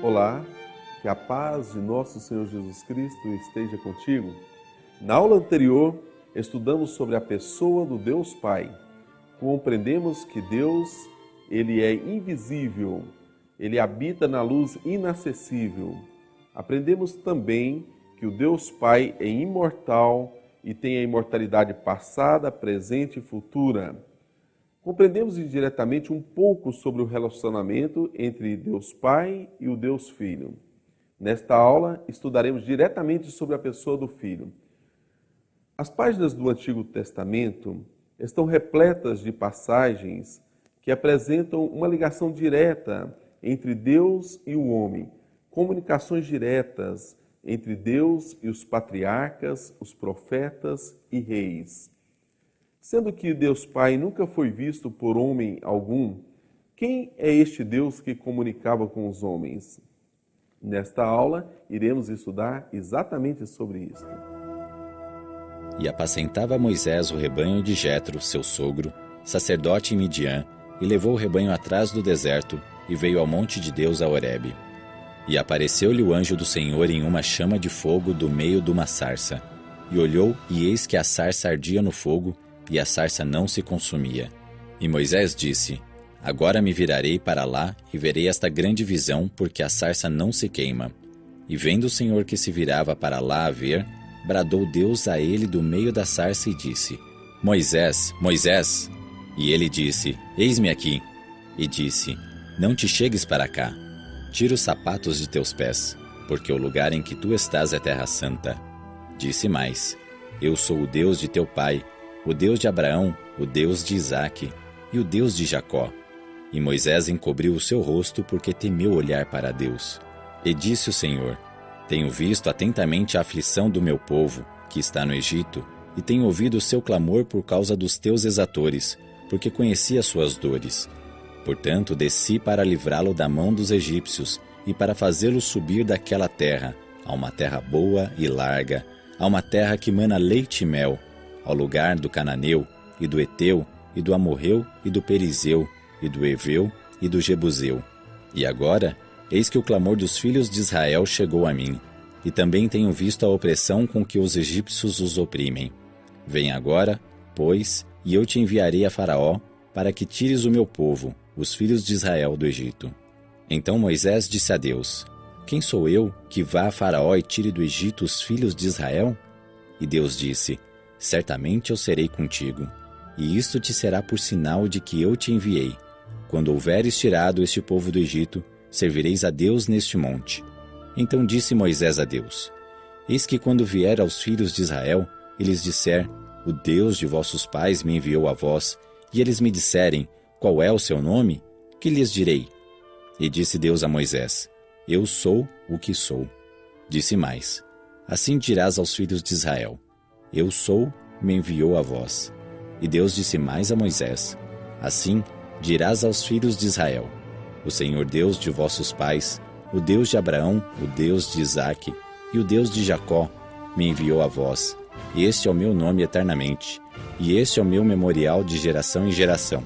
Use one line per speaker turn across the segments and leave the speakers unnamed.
Olá, que a paz de nosso Senhor Jesus Cristo esteja contigo. Na aula anterior, estudamos sobre a pessoa do Deus Pai. Compreendemos que Deus, Ele é invisível, Ele habita na luz inacessível. Aprendemos também que o Deus Pai é imortal e tem a imortalidade passada, presente e futura. Compreendemos indiretamente um pouco sobre o relacionamento entre Deus Pai e o Deus Filho. Nesta aula, estudaremos diretamente sobre a pessoa do Filho. As páginas do Antigo Testamento estão repletas de passagens que apresentam uma ligação direta entre Deus e o homem, comunicações diretas entre Deus e os patriarcas, os profetas e reis. Sendo que Deus Pai nunca foi visto por homem algum, quem é este Deus que comunicava com os homens? Nesta aula, iremos estudar exatamente sobre isso.
E apacentava Moisés o rebanho de Jetro, seu sogro, sacerdote em Midian, e levou o rebanho atrás do deserto, e veio ao monte de Deus a Horebe. E apareceu-lhe o anjo do Senhor em uma chama de fogo do meio de uma sarça. E olhou, e eis que a sarça ardia no fogo, e a sarça não se consumia. E Moisés disse: Agora me virarei para lá, e verei esta grande visão, porque a sarça não se queima. E vendo o Senhor que se virava para lá a ver, bradou Deus a ele do meio da sarça e disse: Moisés, Moisés! E ele disse: Eis-me aqui. E disse: Não te chegues para cá. Tira os sapatos de teus pés, porque o lugar em que tu estás é terra santa. Disse mais: Eu sou o Deus de teu pai, o Deus de Abraão, o Deus de Isaque e o Deus de Jacó. E Moisés encobriu o seu rosto porque temeu olhar para Deus. E disse o Senhor: Tenho visto atentamente a aflição do meu povo, que está no Egito, e tenho ouvido o seu clamor por causa dos teus exatores, porque conheci as suas dores. Portanto, desci para livrá-lo da mão dos egípcios e para fazê-lo subir daquela terra, a uma terra boa e larga, a uma terra que mana leite e mel, ao lugar do cananeu, e do eteu, e do amorreu, e do perizeu, e do eveu, e do jebuseu. E agora, eis que o clamor dos filhos de Israel chegou a mim, e também tenho visto a opressão com que os egípcios os oprimem. Vem agora, pois, e eu te enviarei a Faraó, para que tires o meu povo, os filhos de Israel, do Egito. Então Moisés disse a Deus: Quem sou eu que vá a Faraó e tire do Egito os filhos de Israel? E Deus disse: Certamente eu serei contigo, e isto te será por sinal de que eu te enviei. Quando houveres tirado este povo do Egito, servireis a Deus neste monte. Então disse Moisés a Deus: Eis que quando vier aos filhos de Israel, e lhes disser: O Deus de vossos pais me enviou a vós, e eles me disserem: Qual é o seu nome? Que lhes direi? E disse Deus a Moisés: Eu sou o que sou. Disse mais: Assim dirás aos filhos de Israel: Eu sou, me enviou a vós. E Deus disse mais a Moisés: Assim dirás aos filhos de Israel: O Senhor Deus de vossos pais, o Deus de Abraão, o Deus de Isaque e o Deus de Jacó, me enviou a vós. Este é o meu nome eternamente, e este é o meu memorial de geração em geração.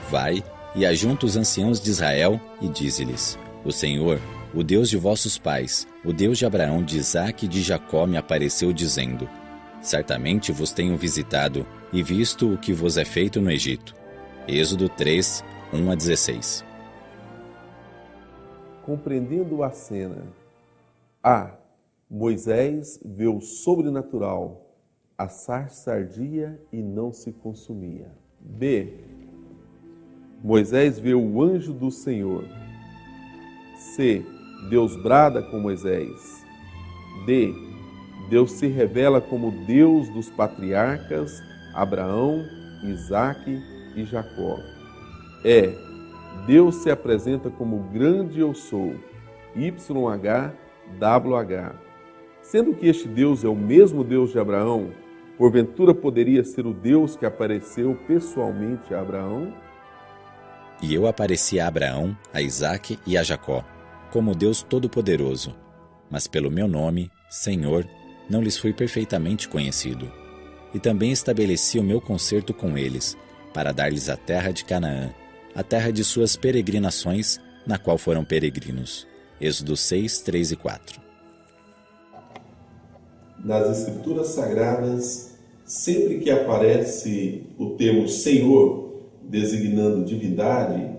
Vai e ajunta os anciãos de Israel e dize-lhes: O Senhor, o Deus de vossos pais, o Deus de Abraão, de Isaque e de Jacó, me apareceu dizendo: Certamente vos tenho visitado e visto o que vos é feito no Egito. Êxodo 3, 1-16.
Compreendendo a cena. A. Moisés vê o sobrenatural. A sarça ardia e não se consumia. B. Moisés vê o anjo do Senhor. C. Deus brada com Moisés. D. Deus se revela como Deus dos patriarcas Abraão, Isaque e Jacó. E. Deus se apresenta como grande eu sou, YHWH. Sendo que este Deus é o mesmo Deus de Abraão, porventura poderia ser o Deus que apareceu pessoalmente a Abraão?
E eu apareci a Abraão, a Isaque e a Jacó, como Deus Todo-Poderoso, mas pelo meu nome, Senhor, não lhes fui perfeitamente conhecido. E também estabeleci o meu concerto com eles, para dar-lhes a terra de Canaã, a terra de suas peregrinações, na qual foram peregrinos. Êxodo 6, 3 e 4.
Nas Escrituras Sagradas, sempre que aparece o termo Senhor, designando divindade,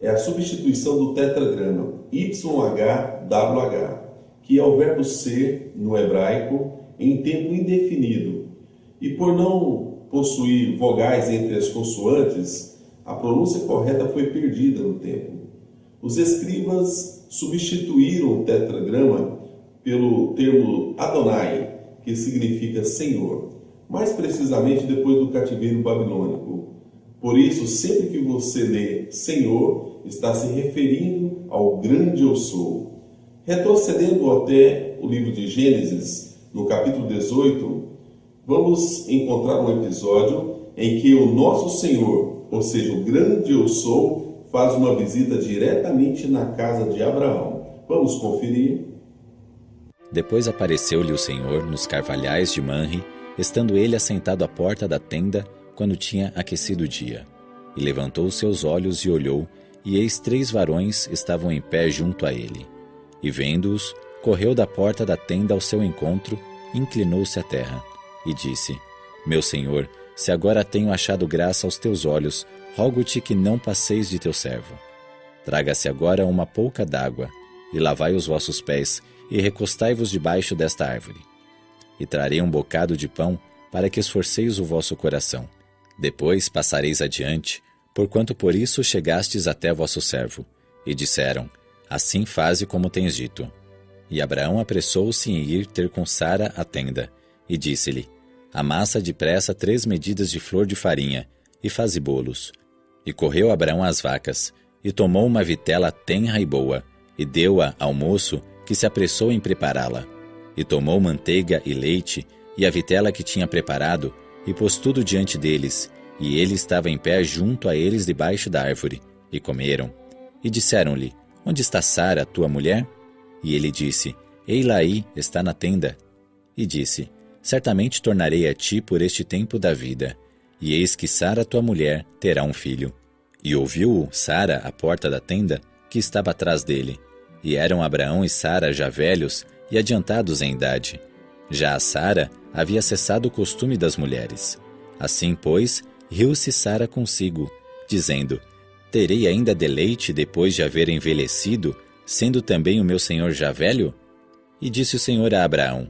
é a substituição do tetragrama YHWH, que é o verbo ser no hebraico em tempo indefinido. E por não possuir vogais entre as consoantes, a pronúncia correta foi perdida no tempo. Os escribas substituíram o tetragrama pelo termo Adonai, que significa Senhor, mais precisamente depois do cativeiro babilônico. Por isso, sempre que você lê Senhor, está se referindo ao grande eu sou. Retrocedendo até o livro de Gênesis, no capítulo 18, vamos encontrar um episódio em que o nosso Senhor, ou seja, o grande eu sou, faz uma visita diretamente na casa de Abraão. Vamos conferir.
Depois apareceu-lhe o Senhor nos carvalhais de Manre, estando ele assentado à porta da tenda, quando tinha aquecido o dia. E levantou os seus olhos e olhou, e eis 3 varões estavam em pé junto a ele. E vendo-os, correu da porta da tenda ao seu encontro, inclinou-se à terra, e disse: Meu Senhor, se agora tenho achado graça aos teus olhos, rogo-te que não passeis de teu servo. Traga-se agora uma pouca d'água, e lavai os vossos pés, e recostai-vos debaixo desta árvore. E trarei um bocado de pão, para que esforceis o vosso coração. Depois passareis adiante, porquanto por isso chegastes até vosso servo. E disseram: Assim faze como tens dito. E Abraão apressou-se em ir ter com Sara à tenda, e disse-lhe: Amassa depressa 3 medidas de flor de farinha, e faze bolos. E correu Abraão às vacas, e tomou uma vitela tenra e boa, e deu-a ao moço, que se apressou em prepará-la. E tomou manteiga e leite, e a vitela que tinha preparado, e pôs tudo diante deles, e ele estava em pé junto a eles debaixo da árvore, e comeram. E disseram-lhe: Onde está Sara, tua mulher? E ele disse: Ei-la aí, está na tenda. E disse: Certamente tornarei a ti por este tempo da vida, e eis que Sara, tua mulher, terá um filho. E ouviu Sara à porta da tenda, que estava atrás dele. E eram Abraão e Sara já velhos e adiantados em idade. Já a Sara havia cessado o costume das mulheres. Assim, pois, riu-se Sara consigo, dizendo: Terei ainda deleite depois de haver envelhecido, sendo também o meu senhor já velho? E disse o Senhor a Abraão: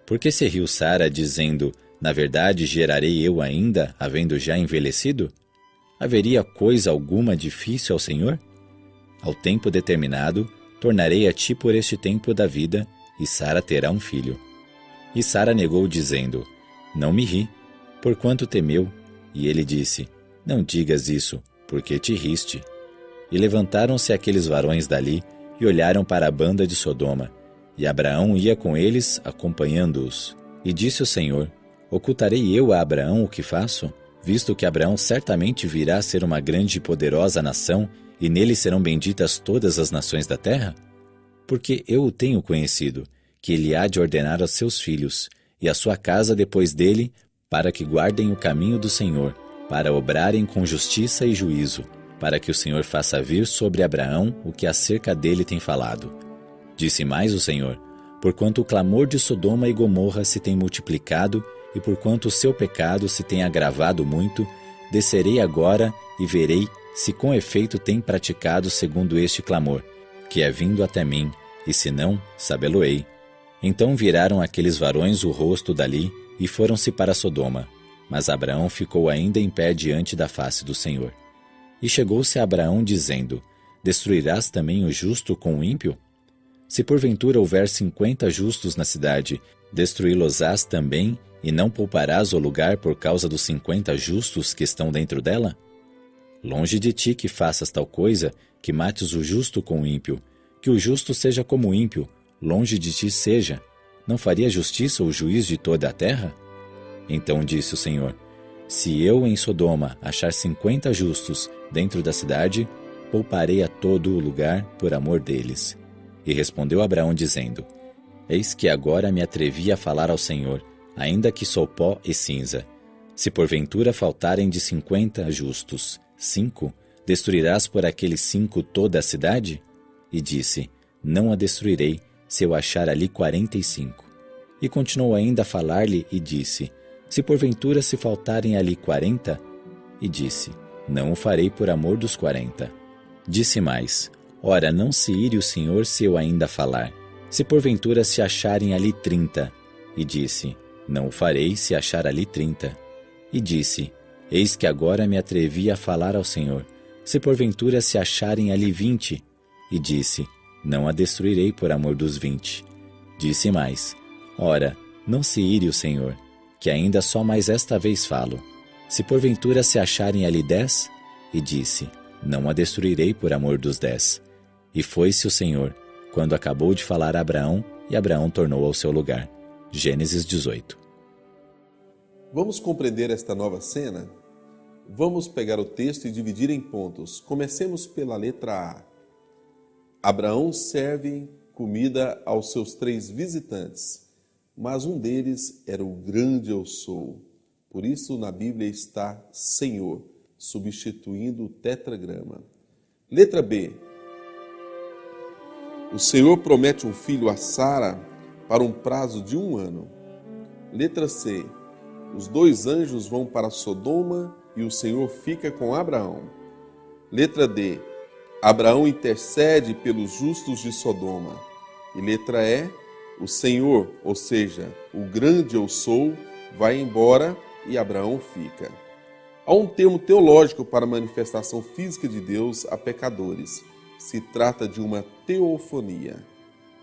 Por que se riu Sara, dizendo: Na verdade gerarei eu ainda, havendo já envelhecido? Haveria coisa alguma difícil ao Senhor? Ao tempo determinado, tornarei a ti por este tempo da vida, e Sara terá um filho. E Sara negou, dizendo: Não me ri, porquanto temeu. E ele disse: Não digas isso, porque te riste. E levantaram-se aqueles varões dali, e olharam para a banda de Sodoma. E Abraão ia com eles, acompanhando-os. E disse o Senhor: Ocultarei eu a Abraão o que faço? Visto que Abraão certamente virá a ser uma grande e poderosa nação, e nele serão benditas todas as nações da terra? Porque eu o tenho conhecido, que ele há de ordenar aos seus filhos, e a sua casa depois dele, para que guardem o caminho do Senhor, para obrarem com justiça e juízo, para que o Senhor faça vir sobre Abraão o que acerca dele tem falado. Disse mais o Senhor: Porquanto o clamor de Sodoma e Gomorra se tem multiplicado, e porquanto o seu pecado se tem agravado muito, descerei agora e verei se com efeito tem praticado segundo este clamor, que é vindo até mim, e se não, sabê-lo-ei. Então viraram aqueles varões o rosto dali, e foram-se para Sodoma. Mas Abraão ficou ainda em pé diante da face do Senhor. E chegou-se a Abraão, dizendo: Destruirás também o justo com o ímpio? Se porventura houver 50 justos na cidade, destruí-los-ás também, e não pouparás o lugar por causa dos 50 justos que estão dentro dela? Longe de ti que faças tal coisa, que mates o justo com o ímpio. Que o justo seja como o ímpio, longe de ti seja. Não faria justiça o juiz de toda a terra? Então disse o Senhor: Se eu em Sodoma achar 50 justos dentro da cidade, pouparei a todo o lugar por amor deles. E respondeu Abraão, dizendo: Eis que agora me atrevi a falar ao Senhor, ainda que sou pó e cinza. Se porventura faltarem de 50 justos 5, destruirás por aqueles 5 toda a cidade? E disse: não a destruirei se eu achar ali 45. E continuou ainda a falar-lhe e disse: se porventura se faltarem ali 40, e disse: não o farei por amor dos 40. Disse mais: ora, não se ire o Senhor se eu ainda falar, se porventura se acharem ali 30, e disse: não o farei se achar ali 30. E disse: eis que agora me atrevi a falar ao Senhor, se porventura se acharem ali 20, e disse: não a destruirei por amor dos 20. Disse mais: ora, não se ire o Senhor, que ainda só mais esta vez falo, se porventura se acharem ali 10, e disse: não a destruirei por amor dos 10. E foi-se o Senhor, quando acabou de falar a Abraão, e Abraão tornou ao seu lugar. Gênesis 18.
Vamos compreender esta nova cena? Vamos pegar o texto e dividir em pontos. Comecemos pela letra A. Abraão serve comida aos seus 3 visitantes, mas um deles era o grande eu sou. Por isso na Bíblia está Senhor, substituindo o tetragrama. Letra B. O Senhor promete um filho a Sara para um prazo de 1 ano. Letra C. Os 2 anjos vão para Sodoma e o Senhor fica com Abraão. Letra D. Abraão intercede pelos justos de Sodoma. E letra E. O Senhor, ou seja, o grande eu sou, vai embora e Abraão fica. Há um termo teológico para a manifestação física de Deus a pecadores. Se trata de uma teofonia.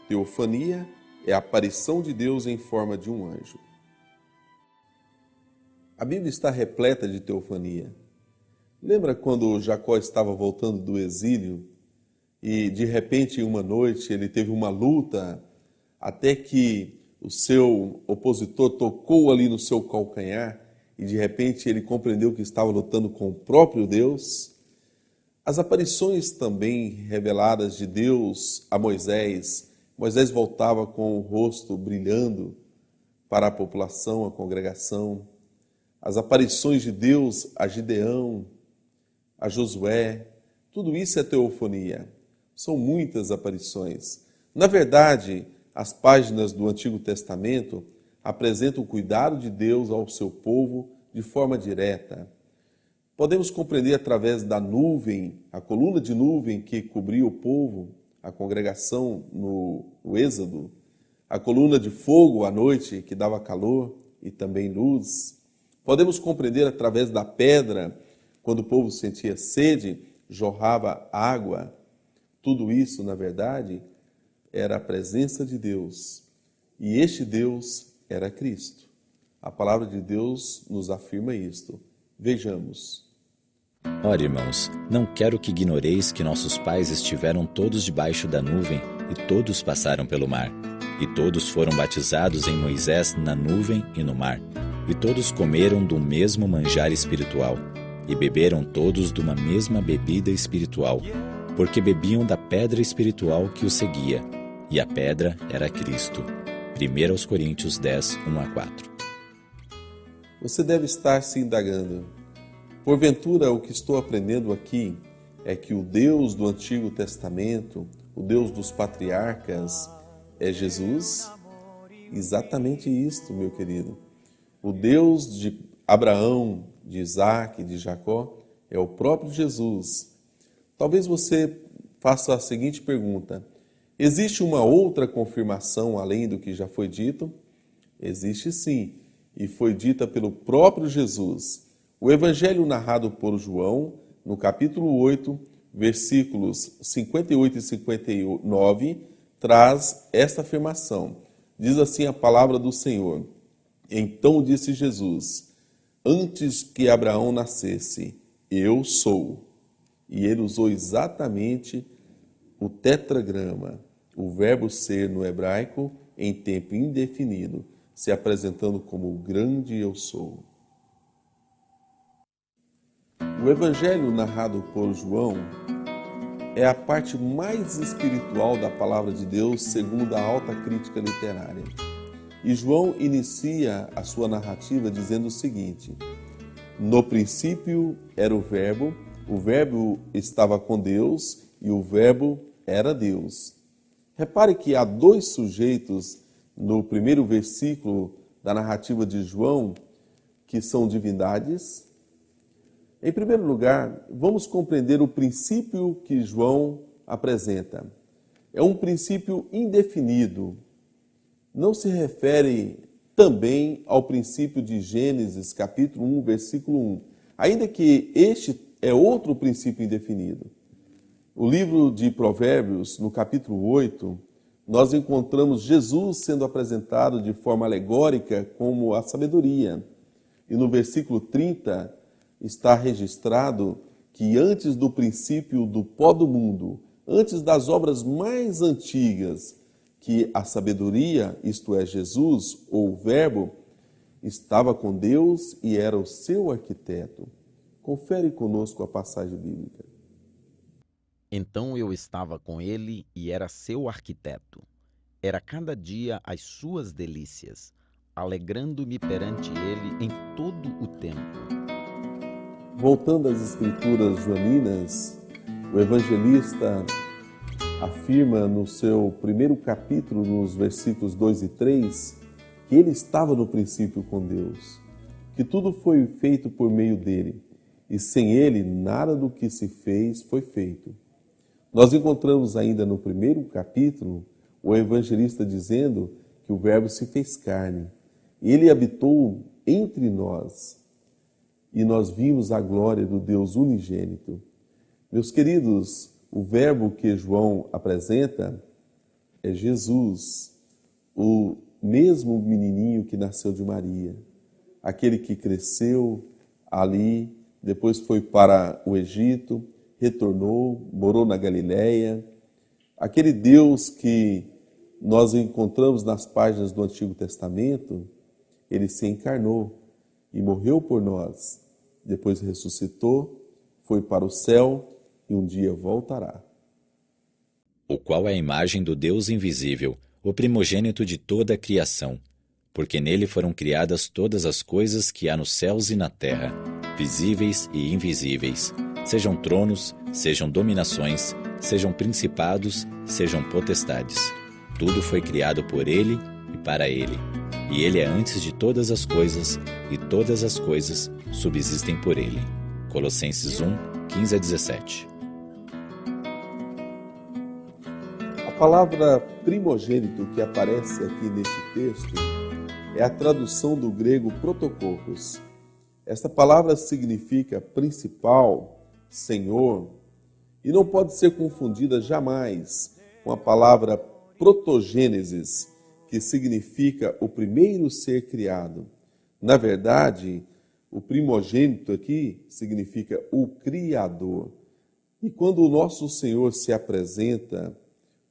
Teofania é a aparição de Deus em forma de um anjo. A Bíblia está repleta de teofania. Lembra quando Jacó estava voltando do exílio e de repente em uma noite ele teve uma luta até que o seu opositor tocou ali no seu calcanhar e de repente ele compreendeu que estava lutando com o próprio Deus? As aparições também reveladas de Deus a Moisés. Moisés voltava com o rosto brilhando para a população, a congregação. As aparições de Deus a Gideão, a Josué, tudo isso é teofonia. São muitas aparições. Na verdade, as páginas do Antigo Testamento apresentam o cuidado de Deus ao seu povo de forma direta. Podemos compreender através da nuvem, a coluna de nuvem que cobria o povo, a congregação no Êxodo, a coluna de fogo à noite que dava calor e também luz. Podemos compreender através da pedra, quando o povo sentia sede, jorrava água. Tudo isso, na verdade, era a presença de Deus. E este Deus era Cristo. A palavra de Deus nos afirma isto. Vejamos.
Ora, irmãos, não quero que ignoreis que nossos pais estiveram todos debaixo da nuvem e todos passaram pelo mar. E todos foram batizados em Moisés na nuvem e no mar. E todos comeram do mesmo manjar espiritual. E beberam todos de uma mesma bebida espiritual, porque bebiam da pedra espiritual que os seguia. E a pedra era Cristo. 1 Coríntios 10, 1-4.
Você deve estar se indagando. Porventura, o que estou aprendendo aqui é que o Deus do Antigo Testamento, o Deus dos patriarcas, é Jesus? Exatamente isto, meu querido. O Deus de Abraão, de Isaac, de Jacó, é o próprio Jesus. Talvez você faça a seguinte pergunta: existe uma outra confirmação além do que já foi dito? Existe sim, e foi dita pelo próprio Jesus. O evangelho narrado por João, no capítulo 8, versículos 58 e 59, traz esta afirmação. Diz assim a palavra do Senhor: então disse Jesus: antes que Abraão nascesse, eu sou. E ele usou exatamente o tetragrama, o verbo ser no hebraico, em tempo indefinido, se apresentando como o grande eu sou. O evangelho narrado por João é a parte mais espiritual da palavra de Deus, segundo a alta crítica literária. E João inicia a sua narrativa dizendo o seguinte: no princípio era o verbo estava com Deus e o verbo era Deus. Repare que há dois sujeitos no primeiro versículo da narrativa de João que são divindades. Em primeiro lugar, vamos compreender o princípio que João apresenta. É um princípio indefinido. Não se refere também ao princípio de Gênesis, capítulo 1, versículo 1, ainda que este é outro princípio indefinido. O livro de Provérbios, no capítulo 8, nós encontramos Jesus sendo apresentado de forma alegórica como a sabedoria. E no versículo 30 está registrado que antes do princípio do pó do mundo, antes das obras mais antigas, que a sabedoria, isto é, Jesus, ou o Verbo, estava com Deus e era o seu arquiteto. Confere conosco a passagem bíblica.
Então eu estava com ele e era seu arquiteto. Era cada dia as suas delícias, alegrando-me perante ele em todo o tempo.
Voltando às escrituras joaninas, o evangelista afirma no seu primeiro capítulo, nos versículos 2 e 3, que ele estava no princípio com Deus, que tudo foi feito por meio dele, e sem ele nada do que se fez foi feito. Nós encontramos ainda no primeiro capítulo o evangelista dizendo que o Verbo se fez carne, e ele habitou entre nós, e nós vimos a glória do Deus unigênito. Meus queridos, o Verbo que João apresenta é Jesus, o mesmo menininho que nasceu de Maria, aquele que cresceu ali, depois foi para o Egito, retornou, morou na Galileia, aquele Deus que nós encontramos nas páginas do Antigo Testamento, ele se encarnou e morreu por nós, depois ressuscitou, foi para o céu e um dia voltará.
O qual é a imagem do Deus invisível, o primogênito de toda a criação, porque nele foram criadas todas as coisas que há nos céus e na terra, visíveis e invisíveis, sejam tronos, sejam dominações, sejam principados, sejam potestades. Tudo foi criado por ele e para ele, e ele é antes de todas as coisas, e todas as coisas subsistem por ele. Colossenses 1, 15 a 17.
A palavra primogênito que aparece aqui neste texto é a tradução do grego protokokos. Esta palavra significa principal, senhor, e não pode ser confundida jamais com a palavra protogênesis, que significa o primeiro ser criado. Na verdade, o primogênito aqui significa o Criador. E quando o nosso Senhor se apresenta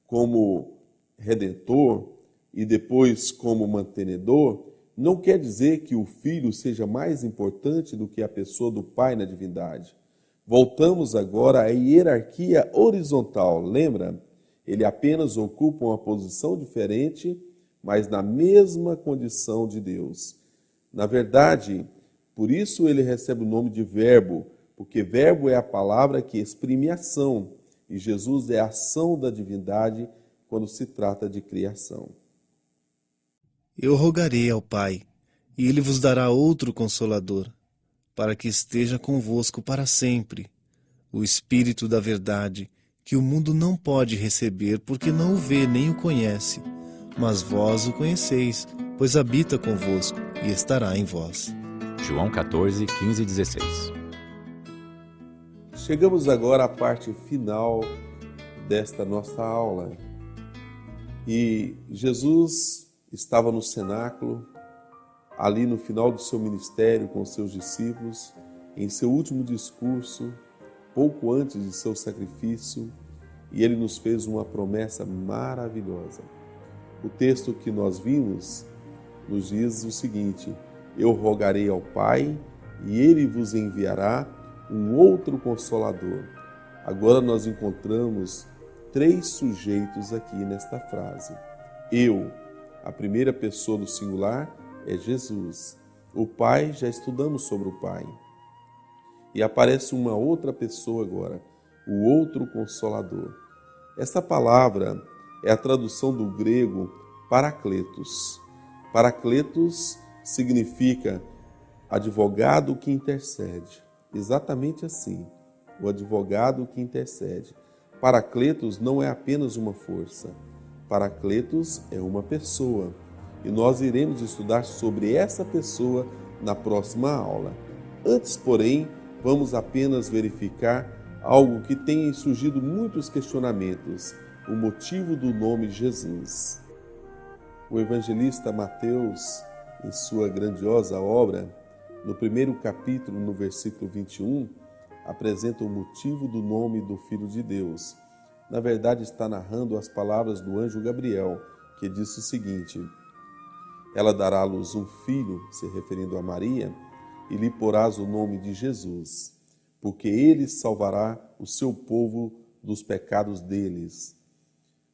como Redentor e depois como mantenedor, não quer dizer que o Filho seja mais importante do que a pessoa do Pai na divindade. Voltamos agora à hierarquia horizontal, lembra? Ele apenas ocupa uma posição diferente, mas na mesma condição de Deus. Na verdade, por isso ele recebe o nome de Verbo, porque Verbo é a palavra que exprime ação, e Jesus é a ação da divindade quando se trata de criação.
Eu rogarei ao Pai, e ele vos dará outro Consolador, para que esteja convosco para sempre, o Espírito da verdade, que o mundo não pode receber, porque não o vê nem o conhece, mas vós o conheceis, pois habita convosco e estará em vós.
João 14, 15 e 16.
Chegamos agora à parte final desta nossa aula. E Jesus estava no cenáculo, ali no final do seu ministério com os seus discípulos, em seu último discurso, pouco antes de seu sacrifício, e ele nos fez uma promessa maravilhosa. O texto que nós vimos nos diz o seguinte: eu rogarei ao Pai e ele vos enviará um outro Consolador. Agora nós encontramos três sujeitos aqui nesta frase. Eu, a primeira pessoa do singular, é Jesus. O Pai, já estudamos sobre o Pai. E aparece uma outra pessoa agora, o outro Consolador. Esta palavra é a tradução do grego Paracletos. Paracletos significa advogado que intercede. Exatamente assim, o advogado que intercede. Paracletos não é apenas uma força. Paracletos é uma pessoa. E nós iremos estudar sobre essa pessoa na próxima aula. Antes, porém, vamos apenas verificar algo que tem surgido muitos questionamentos: o motivo do nome Jesus. O evangelista Mateus, em sua grandiosa obra, no primeiro capítulo, no versículo 21, apresenta o motivo do nome do Filho de Deus. Na verdade, está narrando as palavras do anjo Gabriel, que disse o seguinte: ela dará à luz um filho, se referindo a Maria, e lhe porás o nome de Jesus, porque ele salvará o seu povo dos pecados deles.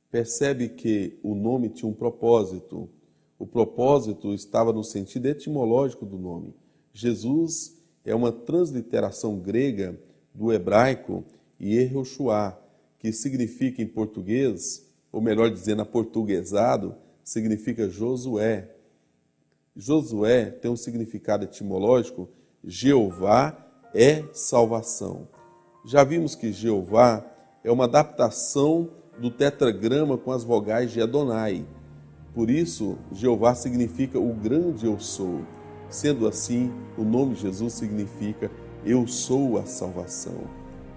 Percebe que o nome tinha um propósito. O propósito estava no sentido etimológico do nome. Jesus é uma transliteração grega do hebraico Yehoshua, que significa em português, ou melhor dizendo, aportuguesado, significa Josué. Josué tem um significado etimológico: Jeová é salvação. Já vimos que Jeová é uma adaptação do tetragrama com as vogais de Adonai. Por isso, Jeová significa o grande eu sou. Sendo assim, o nome Jesus significa eu sou a salvação.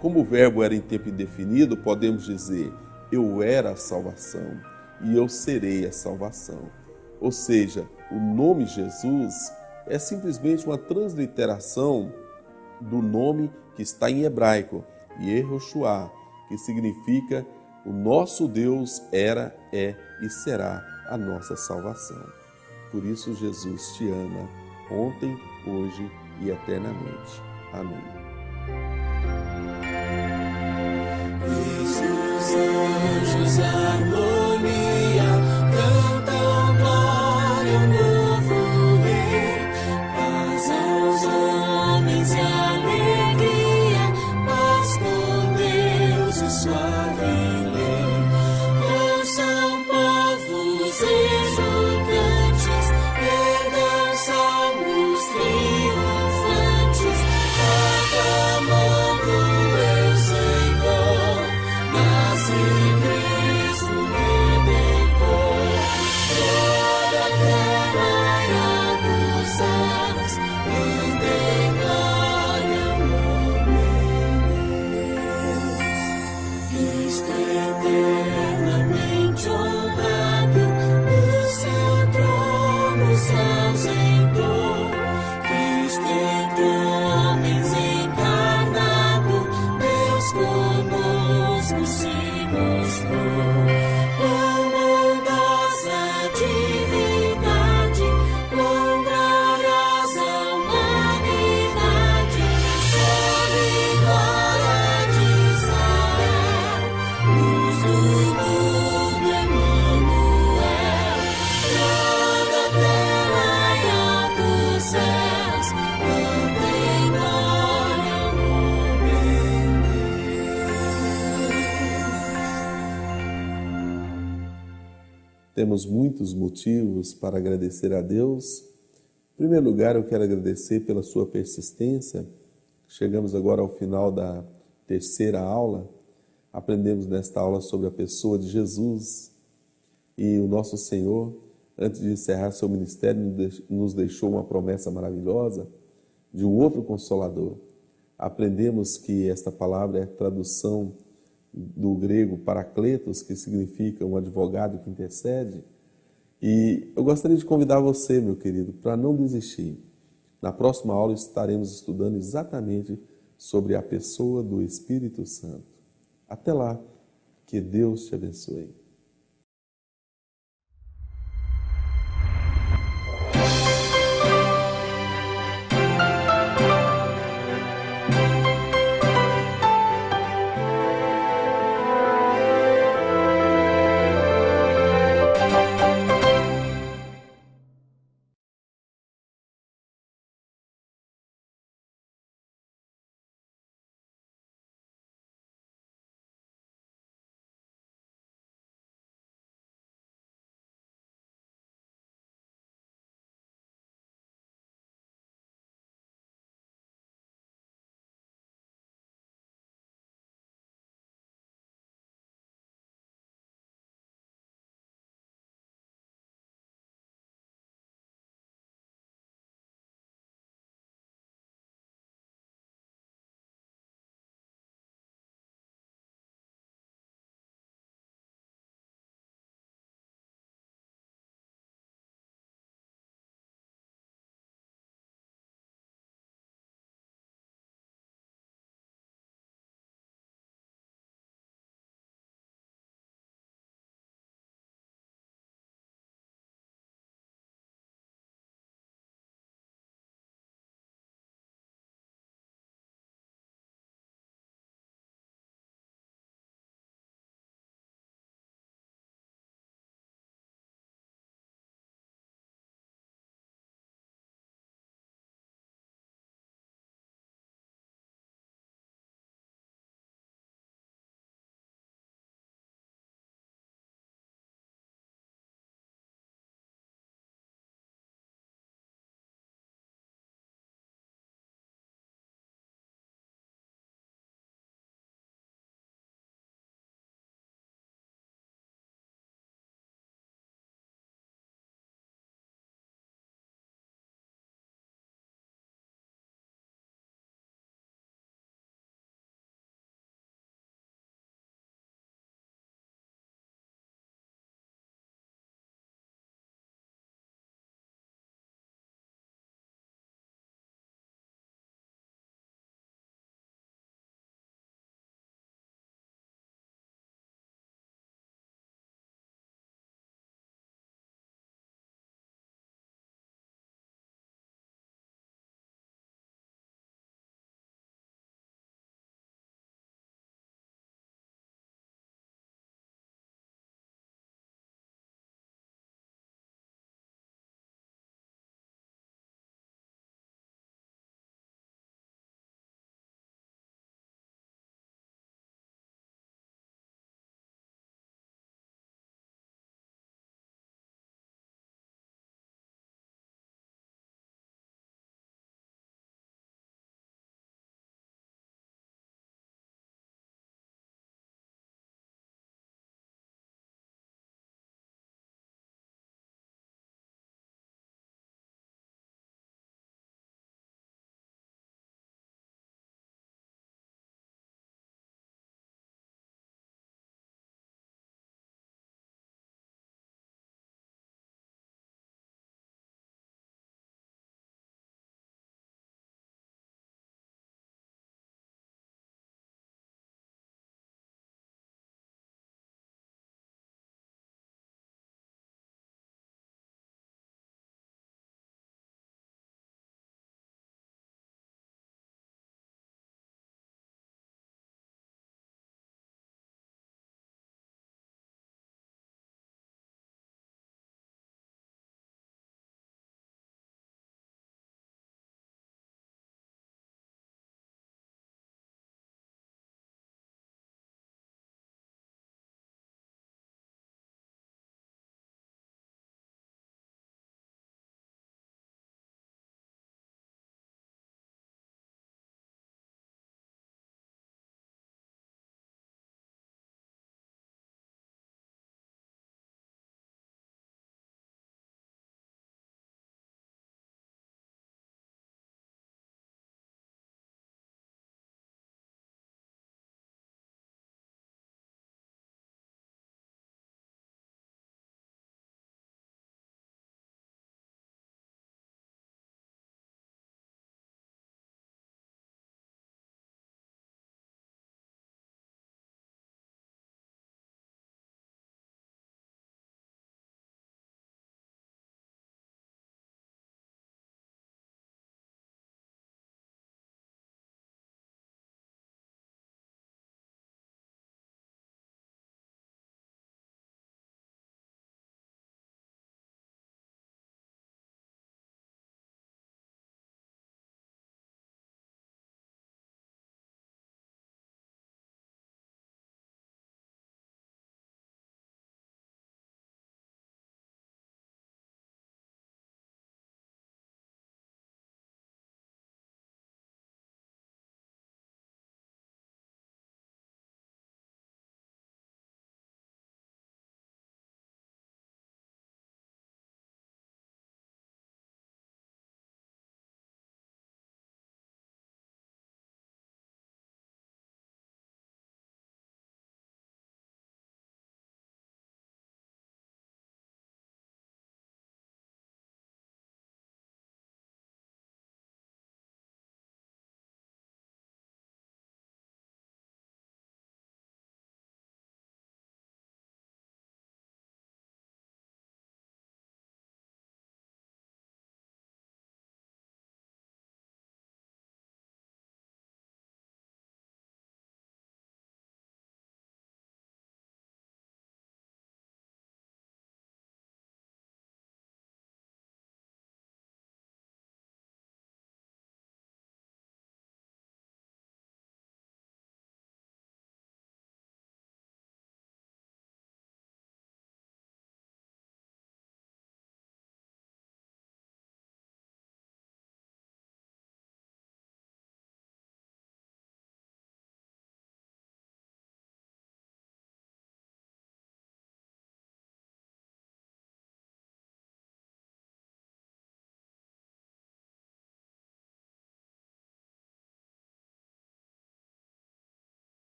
Como o verbo era em tempo indefinido, podemos dizer eu era a salvação e eu serei a salvação. Ou seja, o nome Jesus é simplesmente uma transliteração do nome que está em hebraico, Yehoshua, que significa o nosso Deus era, é e será a nossa salvação. Por isso Jesus te ama, ontem, hoje e eternamente. Amém.
Os anjos harmonia cantam glória ao novo rei, paz aos homens e alegria, paz com Deus e suave lei. Ouçam povos exultantes, ergam salmos triunfantes, aclamando eu Senhor, nasce Cristo Redentor. Toda a terra e altos céus rendem glória ao homem Deus. Cristo eternamente honrado, no seu trono os céus entrou. Cristo entre homens encarnado, Deus conosco se mostrou. Com bondosa divindade, com gloriosa humanidade, sob glória de Israel, luz do mundo Emmanuel. Toda a terra e altos céus rendem glória ao homem Deus.
Temos muitos motivos para agradecer a Deus. Em primeiro lugar, eu quero agradecer pela sua persistência. Chegamos agora ao final da terceira aula. Aprendemos nesta aula sobre a pessoa de Jesus. E o nosso Senhor, antes de encerrar seu ministério, nos deixou uma promessa maravilhosa de um outro Consolador. Aprendemos que esta palavra é a tradução do grego Paracletos, que significa um advogado que intercede. E eu gostaria de convidar você, meu querido, para não desistir. Na próxima aula estaremos estudando exatamente sobre a pessoa do Espírito Santo. Até lá, que Deus te abençoe.